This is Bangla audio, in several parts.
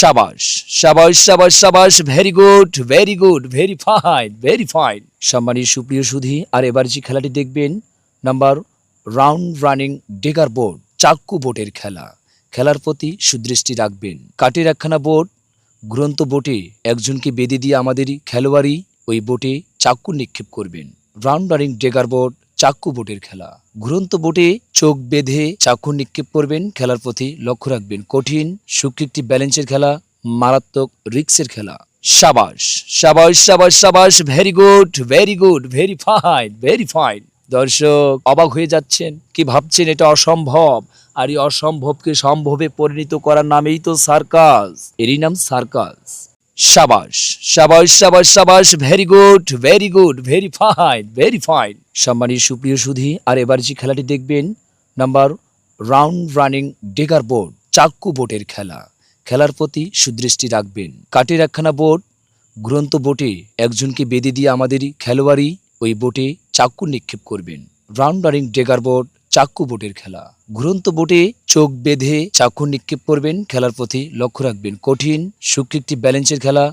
সাবাস, সাবাস, সাবাস, সাবাস, very good, very good, very fine, very fine. সম্মানিত সুপ্রিয় সুধী, আর এবার যে খেলাটি দেখবেন number round running dagger board, চাক্কু বোটের খেলা। খেলার প্রতি সুদৃষ্টি রাখবেন। কাঠের একখানা বোট, ঘুরন্ত বোটে একজনকে বেঁধে দিয়ে আমাদের খেলোয়াড়ই ওই বোটে চাক্কু নিক্ষেপ করবেন। রাউন্ড রানিং ডেগার বোর্ড, চাক্কু বোটের খেলা। ঘুরন্ত বোটে চোখ বেঁধে চাক্কু নিক্ষেপ করবেন। খেলার প্রতি লক্ষ্য রাখবেন। কঠিন, সূক্ষ্ম একটি ব্যালেন্সের খেলা, মারাত্মক রিক্সের খেলা। সাবাস, সাবাস, সাবাস, সাবাস, very good, very good, very fine, very fine. দর্শক অবাক হয়ে যাচ্ছেন, কি ভাবছেন এটা অসম্ভব, আর এই অসম্ভবকে সম্ভবে পরিণত করার নামেই তো সার্কাস, এরই নাম সার্কাস। সাবাস, সাবাস, সাবাস, সাবাস, very good, very good, very fine, very fine. সম্মানিত সুপ্রিয় সুধী, আর এবার যে খেলাটি দেখবেন number round running dagger board, চাক্কু বোটের খেলা। খেলার প্রতি সুদৃষ্টি রাখবেন। কাঠের একখানা বোট, ঘুরন্ত বোটে একজনকে বেঁধে দিয়ে আমাদের খেলোয়াড়ই ওই বোটে চাক্কু নিক্ষেপ করবেন। রাউন্ড রানিং ডেগার বোর্ড, চাক্কু বোটের খেলা। ঘুরন্ত বোটে চোখ বেঁধে চাক্কু নিক্ষেপ করবেন। খেলার প্রতি লক্ষ্য রাখবেন। কঠিন, সূক্ষ্ম একটি ব্যালেন্সের খেলা,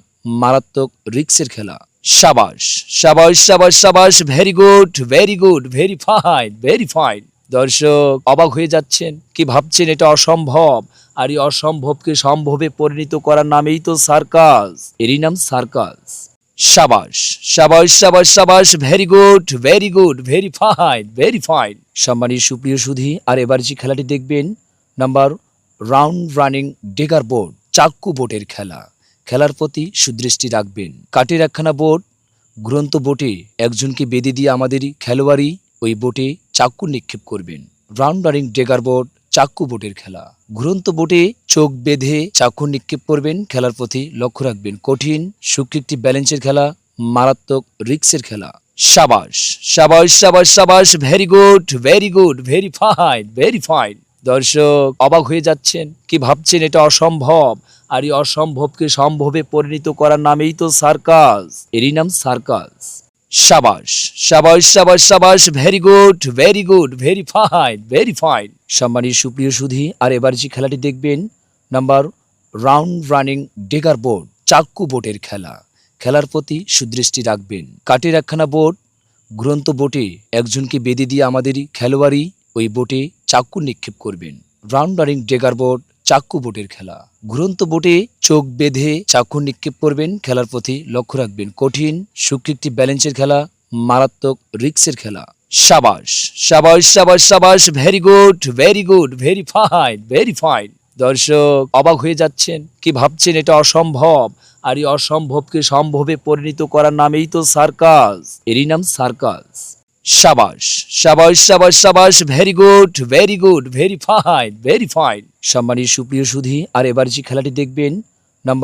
মারাত্মক রিক্সের খেলা। সাবাস, সাবাস, সাবাস, সাবাস, very good, very good, very fine, very fine. দর্শক অবাক হয়ে যাচ্ছেন, কি ভাবছেন এটা অসম্ভব, আর এই অসম্ভবকে সম্ভবে পরিণত করার নামেই তো সার্কাস, এরই নাম সার্কাস। সাবাস, সাবাস, সাবাস, সাবাস, very good, very good, very fine, very fine. সম্মানিত সুপ্রিয় সুধী, আর এবার যে খেলাটি দেখবেন number round running dagger board, চাক্কু বোটের খেলা। খেলার প্রতি সুদৃষ্টি রাখবেন। কাঠের একখানা বোট, ঘুরন্ত বোটে একজনকে বেঁধে দিয়ে আমাদের খেলোয়াড়ই ওই বোটে চাক্কু নিক্ষেপ করবেন। রাউন্ড রানিং ডেগার বোর্ড, চাক্কু বোটের খেলা। ঘুরন্ত বোটে চোখ বেঁধে চাক্কু নিক্ষেপ করবেন। খেলার প্রতি লক্ষ্য রাখবেন। কঠিন, সূক্ষ্ম একটি ব্যালেন্সের খেলা, মারাত্মক রিক্সের খেলা। সাবাস, সাবাস, সাবাস, সাবাস, very good, very good, very fine, very fine. দর্শক অবাক হয়ে যাচ্ছেন, কি ভাবছেন এটা অসম্ভব, আর এই অসম্ভবকে সম্ভবে পরিণত করার নামেই তো সার্কাস, এরই নাম সার্কাস। সাবাস, সাবাস, সাবাস, সাবাস, very good, very good, very fine, very fine. সম্মানিত সুপ্রিয় সুধী, আর এবার যে খেলাটি দেখবেন number round running dagger board, চাক্কু বোটের খেলা। খেলার প্রতি সুদৃষ্টি রাখবেন। কাঠের একখানা বোট, ঘুরন্ত বোটে একজনকে বেঁধে দিয়ে আমাদের খেলোয়াড়ই ওই বোটে চাক্কু নিক্ষেপ করবেন। রাউন্ড রানিং ডেগার বোর্ড, চাক্কু বোটের খেলা। ঘুরন্ত বোটে চোখ বেঁধে চাক্কু নিক্ষেপ করবেন। খেলার প্রতি লক্ষ্য রাখবেন। কঠিন, সূক্ষ্ম একটি ব্যালেন্সের খেলা, মারাত্মক রিক্সের খেলা। সাবাস, সাবাস, সাবাস, সাবাস, very good, very good, very fine, very fine. দর্শক অবাক হয়ে যাচ্ছেন, কি ভাবছেন এটা অসম্ভব, আর এই অসম্ভবকে সম্ভবে পরিণত করার নামেই তো সার্কাস, এরই নাম সার্কাস। সাবাস, সাবাস, সাবাস, সাবাস, very good, very good, very fine, very fine. সম্মানিত সুপ্রিয় সুধী, আর এবার যে খেলাটি দেখবেন নাম্বার